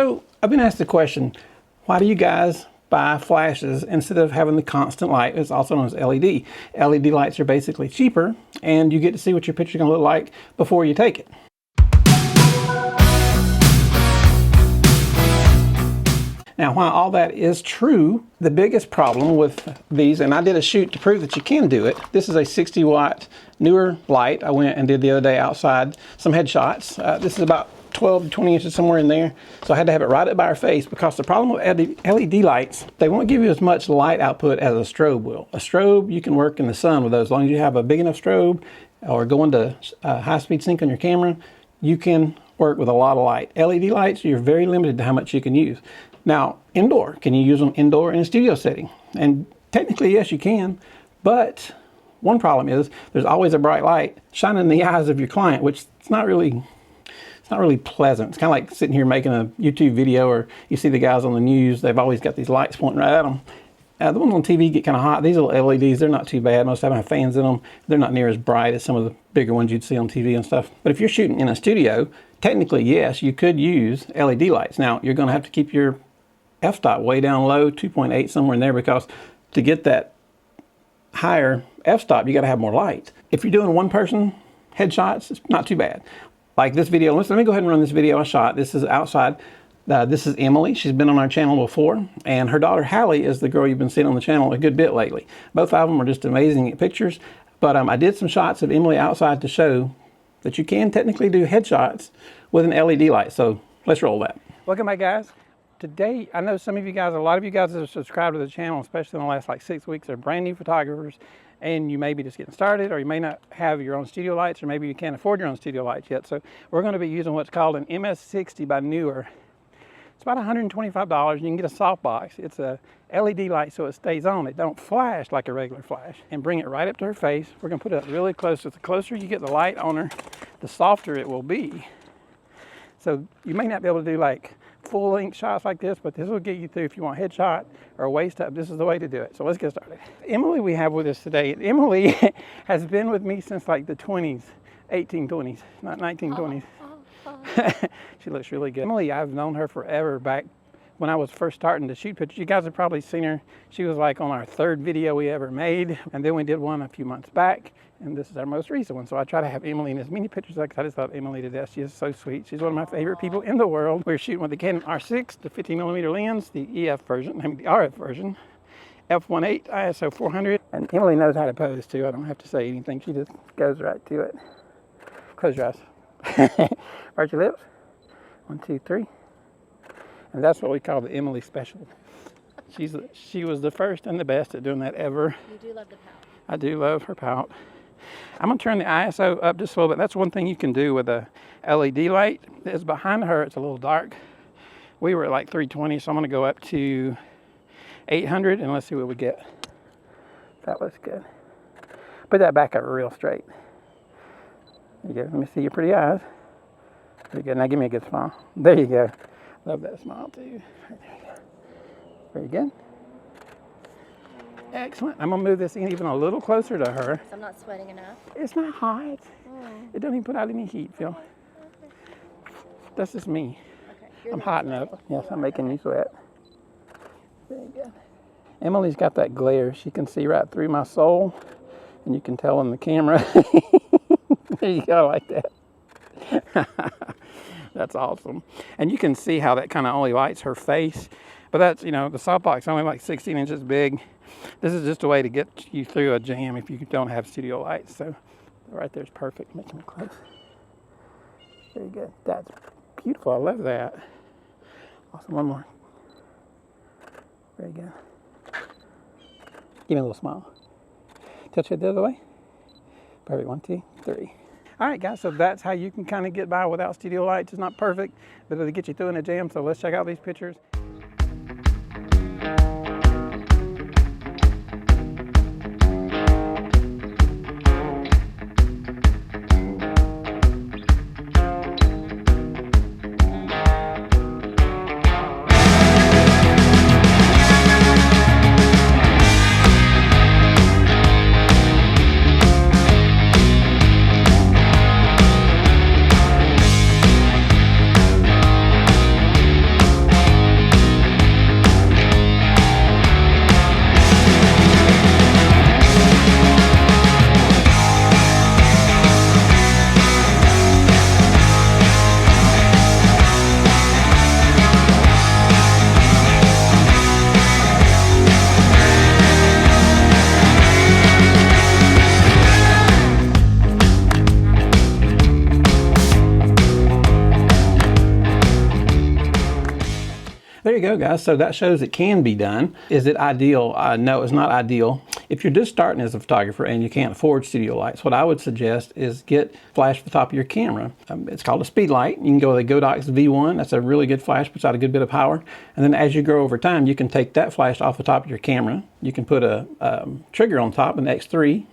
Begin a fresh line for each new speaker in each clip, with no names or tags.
So I've been asked the question, why do you guys buy flashes instead of having the constant light? It's also known as LED. LED lights are basically cheaper, and you get to see what your picture is going to look like before you take it. Now, while all that is true, the biggest problem with these, and I did a shoot to prove that you can do it. This is a 60 watt newer light I went and did the other day outside, some headshots. This is about 12 to 20 inches, somewhere in there. So I had to have it right up by our face, because the problem with LED lights, they won't give you as much light output as a strobe will. A strobe, you can work in the sun with those. As long as you have a big enough strobe or go into high-speed sync on your camera, you can work with a lot of light. LED lights, you're very limited to how much you can use. Now, indoor, can you use them indoor in a studio setting? And technically, yes, you can, but one problem is there's always a bright light shining in the eyes of your client, which it's not really pleasant. It's kind of like sitting here making a YouTube video, or you see the guys on the news, they've always got these lights pointing right at them. The ones on TV get kind of hot. These little LEDs, they're not too bad. Most of them have fans in them. They're not near as bright as some of the bigger ones you'd see on TV and stuff. But if you're shooting in a studio, technically, yes, you could use LED lights. Now, you're going to have to keep your f-stop way down low, 2.8, somewhere in there, because to get that higher f-stop, you got to have more light. If you're doing one-person headshots, it's not too bad. Like this video, let me go ahead and run this video I shot. This is outside. This is Emily. She's been on our channel before, and her daughter Hallie is the girl you've been seeing on the channel a good bit lately. Both of them are just amazing at pictures, but I did some shots of Emily outside to show that you can technically do headshots with an LED light. So let's roll that. Welcome back, guys. Today, I know a lot of you guys that have subscribed to the channel, especially in the last like 6 weeks, are brand new photographers, and you may be just getting started, or you may not have your own studio lights, or maybe you can't afford your own studio lights yet. So we're going to be using what's called an MS60 by Neewer. It's about $125. You can get a softbox. It's a LED light, so it stays on. It don't flash like a regular flash. And bring it right up to her face. We're going to put it up really close. So the closer you get the light on her, the softer it will be. So you may not be able to do like full-length shots like this, but this will get you through if you want headshot or waist up. This is the way to do it. So let's get started. Emily we have with us today. Emily has been with me since like the 20s, 1820s, not 1920s. She looks really good. Emily, I've known her forever, back when I was first starting to shoot pictures. You guys have probably seen her. She was like on our third video we ever made, and then we did one a few months back, and this is our most recent one. So I try to have Emily in as many pictures because I just love Emily to death. She is so sweet. She's one of my favorite people in the world. We're shooting with the Canon R6, the 15mm lens, the EF version, the RF version, f1.8 ISO 400. And Emily knows how to pose too. I don't have to say anything. She just goes right to it. Close your eyes. Arch your lips. 1, 2, 3. And that's what we call the Emily special. She was the first and the best at doing that ever.
You do love the pout.
I do love her pout. I'm going to turn the ISO up just a little bit. That's one thing you can do with a LED light. Is behind her, it's a little dark. We were at like 320, so I'm going to go up to 800, and let's see what we get. That looks good. Put that back up real straight. There you go. Let me see your pretty eyes. Very good. Now give me a good smile. There you go. Love that smile too. There you go. Very good. Excellent. I'm going to move this in even a little closer to her.
So I'm not sweating enough?
It's not hot. It doesn't even put out any heat, Phil. That's just me.
Okay.
I'm hot enough. Yes, I'm making you sweat. Very good. Emily's got that glare. She can see right through my soul, and you can tell in the camera. There you go, like that. That's awesome. And you can see how that kind of only lights her face. But that's, the softbox is only like 16 inches big. This is just a way to get you through a jam if you don't have studio lights. So right there's perfect. Making it close. Very good. That's beautiful. I love that. Awesome. One more. Very good. Give me a little smile. Touch it the other way. Perfect. 1, 2, 3. All right, guys, so that's how you can kind of get by without studio lights. It's not perfect, but it'll get you through in a jam. So let's check out these pictures. There you go, guys. So that shows it can be done. Is it ideal? No, it's not ideal. If you're just starting as a photographer and you can't afford studio lights, what I would suggest is get flash for the top of your camera. It's called a speed light. You can go with a Godox V1. That's a really good flash, puts out a good bit of power. And then as you grow over time, you can take that flash off the top of your camera. You can put a trigger on top, an X3,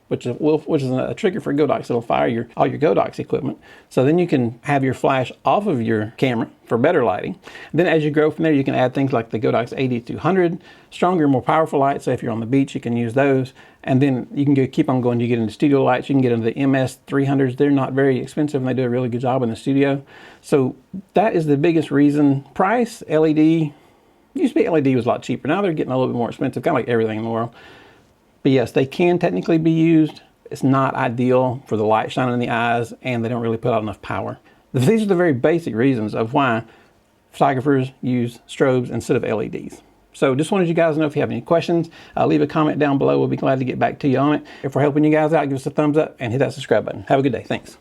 which is a trigger for Godox. It'll fire all your Godox equipment. So then you can have your flash off of your camera for better lighting. Then as you grow from there, you can add things like the Godox AD200, stronger, more powerful lights. So if you're on the beach, you can use those. And then you can keep on going. You get into studio lights. You can get into the MS300s. They're not very expensive and they do a really good job in the studio. So that is the biggest reason. Price, LED, used to be LED was a lot cheaper. Now they're getting a little bit more expensive, kind of like everything in the world. But yes, they can technically be used. It's not ideal for the light shining in the eyes, and they don't really put out enough power. These are the very basic reasons of why photographers use strobes instead of LEDs. So just wanted you guys to know. If you have any questions, leave a comment down below. We'll be glad to get back to you on it. If we're helping you guys out, give us a thumbs up and hit that subscribe button. Have a good day. Thanks.